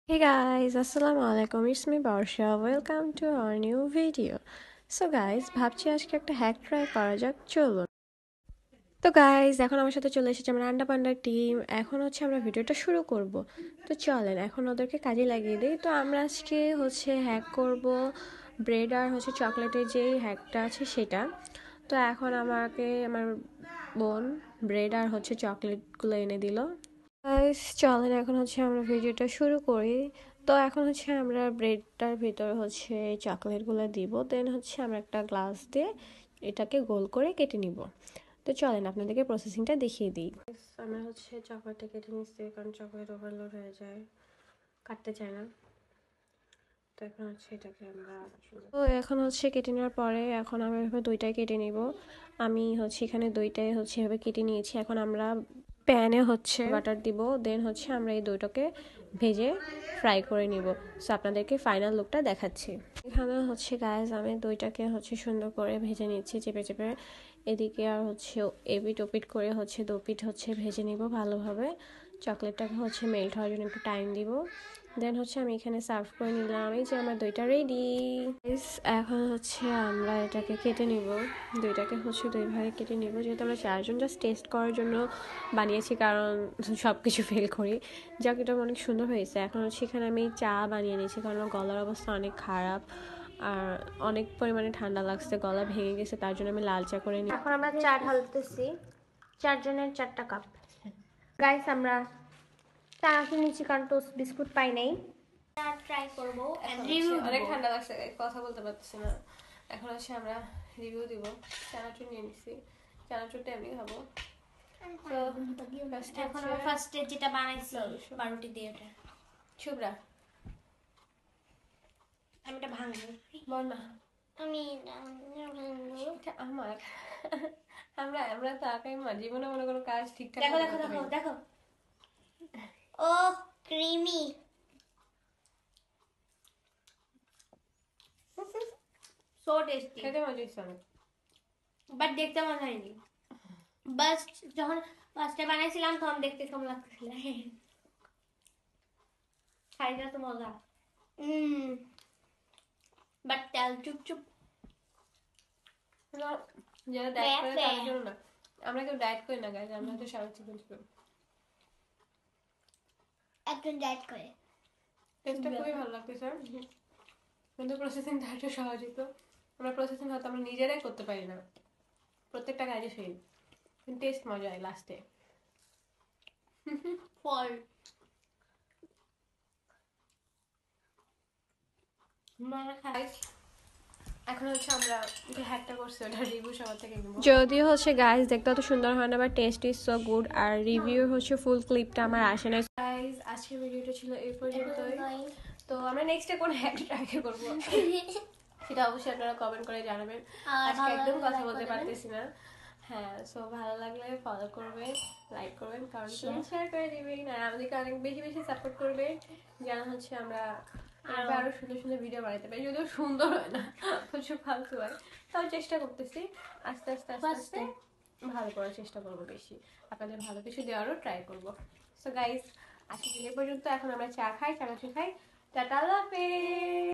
Hey guys, Assalamu alaikum. It's me Barsha. Welcome to our new video. So guys, ভাবছি আজকে একটা hack try করা যাক, চলুন। তো গাইজ এখন আমার সাথে চলে এসেছে আমার রান্না বান্নার টিম। এখন হচ্ছে আমরা ভিডিওটা শুরু করব। তো চলেন এখন ওদেরকে কাজে লাগিয়ে দিই। তো আমরা আজকে হচ্ছে হ্যাক করব ব্রেড আর হচ্ছে চকলেটের যেই হ্যাকটা আছে সেটা। তো এখন আমাকে আমার বোন ব্রেড আর হচ্ছে চকলেটগুলো এনে দিল। গাইস চলেন এখন হচ্ছে আমরা ভিডিওটা শুরু করি। তো এখন হচ্ছে আমরা ব্রেডটার ভিতরে হচ্ছে চকলেটগুলো দিব, দেন হচ্ছে আমরা একটা গ্লাস দিয়ে এটাকে গোল করে কেটে নিব। তো চলেন আপনাদেরকে প্রসেসিংটা দেখিয়ে দিই। আমরা হচ্ছে চকলেটটা কেটে নিচ্ছি, কারণ চকলেট ওভারলোড হয়ে যায়, কাটতে চায় না। তো এখন হচ্ছে এটাকে আমরা এখন হচ্ছে কেটে নেওয়ার পরে এখন আমরা এভাবে দুইটাই কেটে নিব। আমি হচ্ছে এখানে দুইটাই হচ্ছে এভাবে কেটে নিয়েছি। এখন আমরা প্যানে হচ্ছে বাটার দিব, দেন হচ্ছে আমরা এই দুইটাকে ভেজে ফ্রাই করে নিব। সো আপনাদেরকে ফাইনাল লুকটা দেখাচ্ছি। এখানে হচ্ছে গাইস আমি দুইটাকে হচ্ছে সুন্দর করে ভেজে নিচ্ছি চেপে চেপে। এদিকে আর হচ্ছে এপিট ওপিট করে হচ্ছে দুপিট হচ্ছে ভেজে নিব ভালোভাবে। চকলেটটাকে হচ্ছে মেল্ট হওয়ার জন্য একটু টাইম দিব, দেন হচ্ছে আমি এখানে সার্ভ করে নিলাম। এই যে আমার দুইটা রেডি। এখন হচ্ছে আমরা এটাকে কেটে নিব, দুইটাকে হচ্ছে দুই ভাগে কেটে নিব। যেহেতু আমরা চারজন জাস্ট টেস্ট করার জন্য বানিয়েছি, কারণ সব কিছু ফেল করি। যাক, এটা অনেক সুন্দর হয়েছে। এখন হচ্ছে এখানে আমি চা বানিয়ে নিয়েছি, কারণ আমার গলার অবস্থা অনেক খারাপ আর অনেক পরিমাণে ঠান্ডা লাগছে, গলা ভেঙে গেছে, তার জন্য আমি লাল চা করে নিই। এখন আমরা চা ঢালতেছি, 4 জনের 4টা কাপ। গাইস আমরা চা কিনেছি কারণ টোস্ট বিস্কুট পাই নাই। চা ট্রাই করব এন্ড রিভিউ দিব। অনেক ঠান্ডা লাগছে, কথা বলতে পারতেছি না। এখন হচ্ছে আমরা রিভিউ দিব। চানাচুর নিয়ে নিচ্ছি, চানাচুরটা আমি খাবো। তো এখন আমরা ফার্স্টে যেটা বানাইছি পাউরুটি দিয়ে, এটা শুভ্রা আমি এটা ভাঙবো। বল না, আমি ভাঙবো। এটা আমার আমরা আমরা তো আগে জীবনে মনে কোনো কাজ ঠিকঠাক দেখো দেখো দেখো দেখো, ও ক্রিমি, সো টেস্টি, খেতে মজা হচ্ছে অনেক, বাট দেখতে মজা হয়নি। বাস যখন ফার্স্টে বানাইছিলাম তখন দেখতে কেমন লাগতেছিল, খাইতে তো মজা। বাট তেল চুপচুপ। যারা ডায়েট করে তাদের জন্য না, আমরা কেউ ডায়েট করি না গাইজ, আমরা তো সারা চিকেন ছিল। একজন ডায়েট করে, টেস্টটা খুবই ভালো লাগতেছে, কিন্তু প্রসেসিংটা একটু সহজ হতো। আমরা প্রসেসিং হয়তো আমরা নিজেরাই করতে পারি না, প্রত্যেকটা কাজে ফেল, কিন্তু টেস্ট মজা হয় লাস্টে। ফল এখন হচ্ছে আমরা যে হ্যাকটা করছি ওটা রিভিউ সবার থেকে নিব। যদিও হচ্ছে গাইজ দেখতে অত সুন্দর হয় না, but taste is so good. আর রিভিউ হচ্ছে ফুল ক্লিপটা আমার আসে না। গাইজ আজকের ভিডিওটা ছিল এই পর্যন্তই। তো আমরা নেক্সটে কোন হ্যাক ট্রাই করব সেটা অবশ্যই আপনারা কমেন্ট করে জানাবেন। আজকে একদম কথা বলতে পারতেছি না। হ্যাঁ, সো ভালো লাগলে ফলো করবেন, লাইক করবেন, কারণ শেয়ার করে দিবেন, আর আমাদেরকে অনেক বেশি বেশি সাপোর্ট করবেন, যেন হচ্ছে আমরা আরো সুন্দর সুন্দর ভিডিও বানাতে পারি। যদিও সুন্দর হয় না, প্রচুর ফালতু হয়, তাও চেষ্টা করতেছি। আস্তে আস্তে আস্তে আস্তে ভালো করার চেষ্টা করবো, বেশি আপনাদের ভালো কিছু দেওয়ারও ট্রাই করবো। সো গাইস আজকে এই পর্যন্ত। এখন আমরা চা খাই, চানাচুর খাই। টাটা, আল্লাহ হাফেজ।